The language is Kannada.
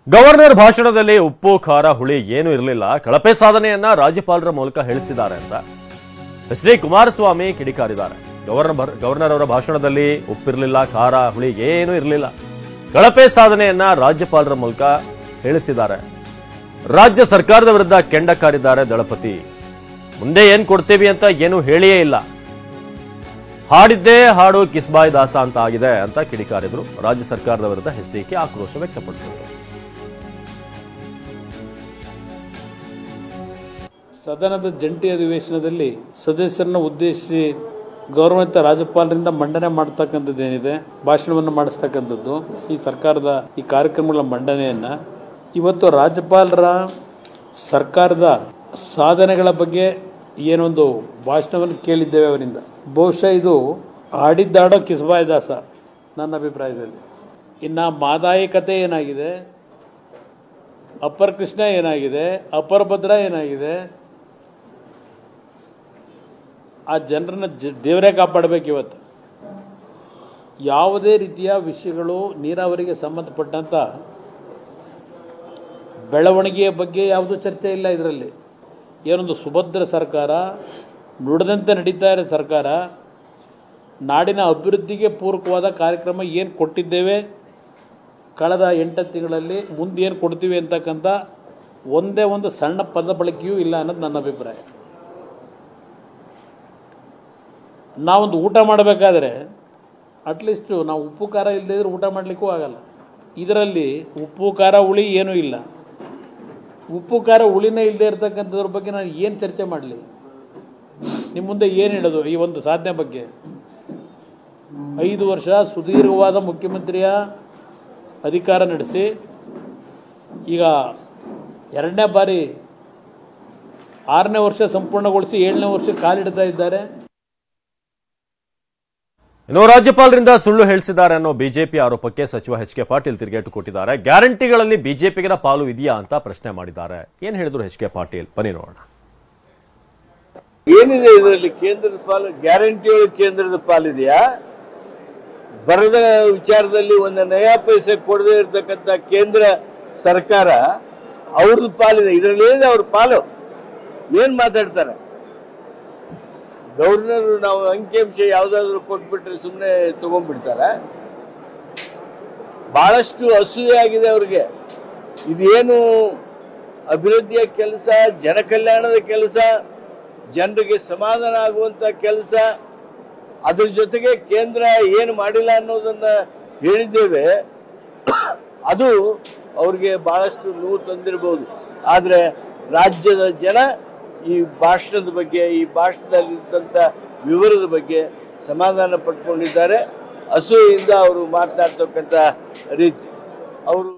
ಗವರ್ನರ್ ಭಾಷಣದಲ್ಲಿ ಉಪ್ಪು ಖಾರ ಹುಳಿ ಏನೂ ಇರಲಿಲ್ಲ, ಕಳಪೆ ಸಾಧನೆಯನ್ನ ರಾಜ್ಯಪಾಲರ ಮೂಲಕ ಹೇಳಿಸಿದ್ದಾರೆ ಅಂತ ಎಚ್.ಡಿ. ಕುಮಾರಸ್ವಾಮಿ ಕಿಡಿಕಾರಿದ್ದಾರೆ. ಗವರ್ನರ್ ಅವರ ಭಾಷಣದಲ್ಲಿ ಉಪ್ಪಿರಲಿಲ್ಲ, ಖಾರ ಹುಳಿ ಏನೂ ಇರಲಿಲ್ಲ, ಕಳಪೆ ಸಾಧನೆಯನ್ನ ರಾಜ್ಯಪಾಲರ ಮೂಲಕ ಹೇಳಿಸಿದ್ದಾರೆ. ರಾಜ್ಯ ಸರ್ಕಾರದ ವಿರುದ್ಧ ಕೆಂಡ ಕಾರಿದ್ದಾರೆ ದಳಪತಿ. ಮುಂದೆ ಏನ್ ಕೊಡ್ತೀವಿ ಅಂತ ಏನು ಹೇಳಿಯೇ ಇಲ್ಲ, ಹಾಡಿದ್ದೇ ಹಾಡು ಕಿಸ್ಬಾಯ್ ದಾಸ ಅಂತ ಆಗಿದೆ ಅಂತ ಕಿಡಿಕಾರಿದ್ರು. ರಾಜ್ಯ ಸರ್ಕಾರದ ವಿರುದ್ಧ ಎಚ್.ಡಿ.ಕೆ ಆಕ್ರೋಶ ವ್ಯಕ್ತಪಡಿಸಿದರು. ಸದನದ ಜಂಟಿ ಅಧಿವೇಶನದಲ್ಲಿ ಸದಸ್ಯರನ್ನು ಉದ್ದೇಶಿಸಿ ಗೌರವಾನ್ವಿತ ರಾಜ್ಯಪಾಲರಿಂದ ಮಂಡನೆ ಮಾಡತಕ್ಕಂಥದ್ದೇನಿದೆ, ಭಾಷಣವನ್ನು ಮಾಡಿಸ್ತಕ್ಕಂಥದ್ದು, ಈ ಸರ್ಕಾರದ ಈ ಕಾರ್ಯಕ್ರಮಗಳ ಮಂಡನೆಯನ್ನ ಇವತ್ತು ರಾಜ್ಯಪಾಲರ ಸರ್ಕಾರದ ಸಾಧನೆಗಳ ಬಗ್ಗೆ ಏನೊಂದು ಭಾಷಣವನ್ನು ಕೇಳಿದ್ದೇವೆ ಅವರಿಂದ. ಬಹುಶಃ ಇದು ಹಾಡಿದ್ದಾಡೋ ಕಿಸ್ಬಾಯ್ ದಾಸ ನನ್ನ ಅಭಿಪ್ರಾಯದಲ್ಲಿ. ಇನ್ನು ಮಾದಾಯಿ ಕತೆ ಏನಾಗಿದೆ, ಅಪ್ಪರ್ ಕೃಷ್ಣ ಏನಾಗಿದೆ, ಅಪ್ಪರ್ ಭದ್ರ ಏನಾಗಿದೆ, ಆ ಜನರನ್ನ ದೇವರೇ ಕಾಪಾಡಬೇಕು. ಇವತ್ತು ಯಾವುದೇ ರೀತಿಯ ವಿಷಯಗಳು ನೀರಾವರಿಗೆ ಸಂಬಂಧಪಟ್ಟಂತ ಬೆಳವಣಿಗೆಯ ಬಗ್ಗೆ ಯಾವುದೂ ಚರ್ಚೆ ಇಲ್ಲ. ಇದರಲ್ಲಿ ಏನೊಂದು ಸುಭದ್ರ ಸರ್ಕಾರ, ನುಡಿದಂತೆ ನಡೀತಾ ಇರೋ ಸರ್ಕಾರ, ನಾಡಿನ ಅಭಿವೃದ್ಧಿಗೆ ಪೂರಕವಾದ ಕಾರ್ಯಕ್ರಮ ಏನು ಕೊಟ್ಟಿದ್ದೇವೆ ಕಳೆದ 8 ತಿಂಗಳಲ್ಲಿ, ಮುಂದೆ ಏನು ಕೊಡ್ತೀವಿ ಅಂತಕ್ಕಂಥ ಒಂದೇ ಒಂದು ಸಣ್ಣ ಪದ ಬಳಕೆಯೂ ಇಲ್ಲ ಅನ್ನೋದು ನನ್ನ ಅಭಿಪ್ರಾಯ. ನಾವೊಂದು ಊಟ ಮಾಡಬೇಕಾದ್ರೆ ಅಟ್ಲೀಸ್ಟು ನಾವು ಉಪ್ಪು ಖಾರ ಇಲ್ಲದೇ ಇದ್ರೆ ಊಟ ಮಾಡಲಿಕ್ಕೂ ಆಗಲ್ಲ. ಇದರಲ್ಲಿ ಉಪ್ಪು ಖಾರ ಹುಳಿ ಏನೂ ಇಲ್ಲ. ಉಪ್ಪು ಖಾರ ಹುಳಿನೇ ಇಲ್ಲದೆ ಇರತಕ್ಕಂಥದ್ರ ಬಗ್ಗೆ ನಾನು ಏನು ಚರ್ಚೆ ಮಾಡಲಿ, ನಿಮ್ಮ ಮುಂದೆ ಏನು ಹೇಳೋದು ಈ ಒಂದು ಸಾಧನೆ ಬಗ್ಗೆ? 5 ವರ್ಷ ಸುದೀರ್ಘವಾದ ಮುಖ್ಯಮಂತ್ರಿಯ ಅಧಿಕಾರ ನಡೆಸಿ ಈಗ 2ನೇ ಬಾರಿ 6ನೇ ವರ್ಷ ಸಂಪೂರ್ಣಗೊಳಿಸಿ 7ನೇ ವರ್ಷ ಕಾಲಿಡ್ತಾ ಇದ್ದಾರೆ. ಇನ್ನು ರಾಜ್ಯಪಾಲರಿಂದ ಸುಳ್ಳು ಹೇಳಿಸಿದ್ದಾರೆ ಅನ್ನೋ ಬಿಜೆಪಿ ಆರೋಪಕ್ಕೆ ಸಚಿವ ಎಚ್.ಕೆ. ಪಾಟೀಲ್ ತಿರುಗೇಟು ಕೊಟ್ಟಿದ್ದಾರೆ. ಗ್ಯಾರಂಟಿಗಳಲ್ಲಿ ಬಿಜೆಪಿಗೆ ಪಾಲು ಇದೆಯಾ ಅಂತ ಪ್ರಶ್ನೆ ಮಾಡಿದ್ದಾರೆ. ಏನ್ ಹೇಳಿದ್ರು ಎಚ್.ಕೆ. ಪಾಟೀಲ್, ಬನ್ನಿ ನೋಡೋಣ. ಏನಿದೆ ಇದರಲ್ಲಿ? ಕೇಂದ್ರದ ಪಾಲು, ಗ್ಯಾರಂಟಿಯೊಳಗೆ ಕೇಂದ್ರದ ಪಾಲಿದೆಯಾ? ಬರದ ವಿಚಾರದಲ್ಲಿ ಒಂದು ನಯಾ ಪೈಸೆ ಕೊಡದೇ ಇರತಕ್ಕಂಥ ಕೇಂದ್ರ ಸರ್ಕಾರ ಅವ್ರದ್ದು ಪಾಲಿದೆ. ಇದರಲ್ಲಿ ಏನಿದೆ ಅವ್ರ ಪಾಲು? ಏನ್ ಮಾತಾಡ್ತಾರೆ ಗವರ್ನರ್? ನಾವು ಅಂಕಿಅಂಶ ಯಾವ್ದಾದ್ರು ಕೊಟ್ಬಿಟ್ರೆ ಸುಮ್ಮನೆ ತಗೊಂಡ್ಬಿಡ್ತಾರೆ? ಬಹಳಷ್ಟು ಅಸೂಯೆ ಆಗಿದೆ ಅವ್ರಿಗೆ. ಇದೇನು ಅಭಿವೃದ್ಧಿಯ ಕೆಲಸ, ಜನ ಕಲ್ಯಾಣದ ಕೆಲಸ, ಜನರಿಗೆ ಸಮಾಧಾನ ಆಗುವಂತ ಕೆಲಸ, ಅದ್ರ ಜೊತೆಗೆ ಕೇಂದ್ರ ಏನು ಮಾಡಿಲ್ಲ ಅನ್ನೋದನ್ನ ಹೇಳಿದ್ದೇವೆ. ಅದು ಅವ್ರಿಗೆ ಬಹಳಷ್ಟು ನೋವು ತಂದಿರಬಹುದು. ಆದ್ರೆ ರಾಜ್ಯದ ಜನ ಈ ಭಾಷಣದ ಬಗ್ಗೆ, ಈ ಭಾಷಣದಲ್ಲಿದ್ದಂಥ ವಿವರದ ಬಗ್ಗೆ ಸಮಾಧಾನ ಪಟ್ಕೊಂಡಿದ್ದಾರೆ. ಅಸೂಯೆಯಿಂದ ಅವರು ಮಾತನಾಡ್ತಕ್ಕಂಥ ರೀತಿ ಅವರು